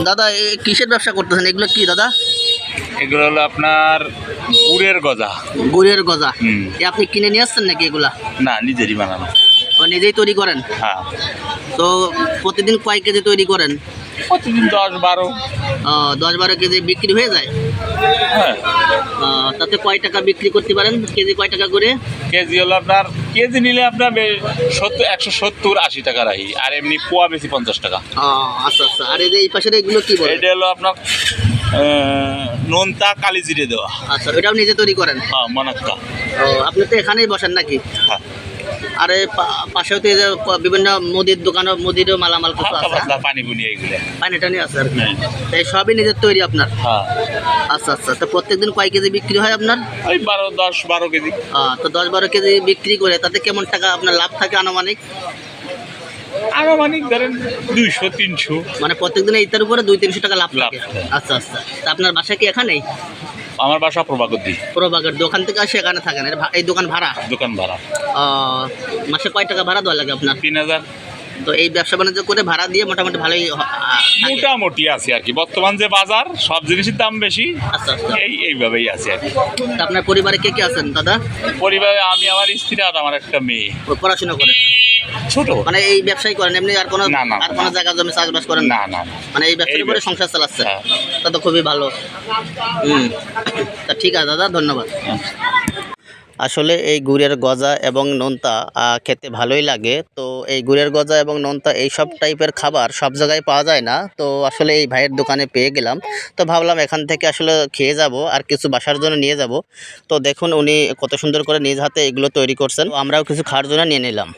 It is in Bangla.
দাদা কিসের ব্যবসা করতেছেন? এগুলো কি দাদা? এগুলো হলো আপনার গুড়ের গজা। গুড়ের গজা। হুম। আপনি কিনে নিয়ে আসছেন নাকি এগুলা? না, নিজেরই বানানো। ও নিজেই তৈরি করেন? হ্যাঁ, তো প্রতিদিন কয় কেজি তৈরি করেন? প্রতিদিন 10-12। 10-12 কেজি বিক্রি হয়ে যায়? হ্যাঁ, তাতে কয় টাকা বিক্রি করতে পারেন? কেজি কয় টাকা করে? কেজি হলো আপনার, কেজি নিলে আপনার 170-80 টাকা রাখি, আর এমনি পোয়া বেশি 50 টাকা। আচ্ছা আচ্ছা। আর এই যে এই পাশের এগুলো কি বলে? এটা হলো আপনার নোনতা কালি জিরে দেওয়া। আচ্ছা, এটাও নিজে তৈরি করেন? হ্যাঁ, মনাক্কা। আপনি তো এখানেই বসেন নাকি? হ্যাঁ, আর এই পাশেও তো এই যে বিভিন্ন মুদির দোকানও, মুদিরও মালামাল কিছু হালকা আছে? পাতলা পানি বুনি এইগুলো। পানি টানি আছে আর কি? হ্যাঁ। এই সবই নিজের তৈরি আপনার? হ্যাঁ, আচ্ছা আচ্ছা। তো প্রত্যেকদিন কয় কেজি বিক্রি হয় আপনার? ওই 10-12 কেজি। তো 10-12 কেজি বিক্রি করে তাতে কেমন টাকা আপনার লাভ থাকে আনুমানিক? আনুমানিক ধরেন 200-300। মানে প্রত্যেকদিন এইটার উপরে 200-300 টাকা লাভ লাভ থাকে? থাকে। আচ্ছা আচ্ছা। তা আপনার বাসা কি এখানেই? আমার বাসা প্রভাকর। প্রভাকের দোকান থেকে আসে এখানে থাকেন? এই দোকান ভাড়া? দোকান ভাড়া মাসে কয় টাকা ভাড়া দেওয়া লাগে আপনার? 3000। তো এই ব্যবসা বাণিজ্য করে ভাড়া দিয়ে মোটামুটি ভালোই থাকে? মোটামুটি আছে আর কি, বর্তমান যে বাজার সব জিনিসের দাম বেশি, আচ্ছা আচ্ছা। এইভাবেই আছে আর কি। তা আপনার পরিবারে কে কে আছেন দাদা? পরিবারে আমি, আমার স্ত্রী আর আমার একটা মেয়ে। ও পড়াশোনা করে? ছোট। মানে এই ব্যবসায় করেন, এমনি আর কোনো না, না, আর কোনো জায়গা জমি চাষবাস করেন? না না। মানে এই ব্যবসার এই উপরে ব্যবসা। সংসার চালাচ্ছে? হ্যাঁ। তা তো খুবই ভালো। তা ঠিক আছে দাদা, ধন্যবাদ। আসলে এই গুড়ের গজা এবং নোনতা খেতে ভালোই লাগে। তো এই গুড়ের গজা এবং নোনতা এইসব টাইপের খাবার সব জায়গায় পাওয়া যায় না। তো আসলে এই ভাইয়ের দোকানে পেয়ে গেলাম। তো ভাবলাম এখান থেকে আসলে খেয়ে যাব আর কিছু বাসার জন্য নিয়ে যাব। তো দেখুন উনি কত সুন্দর করে নিজ হাতে এগুলো তৈরি করছেন। আমরাও কিছু খাওয়ার জন্য নিয়ে নিলাম।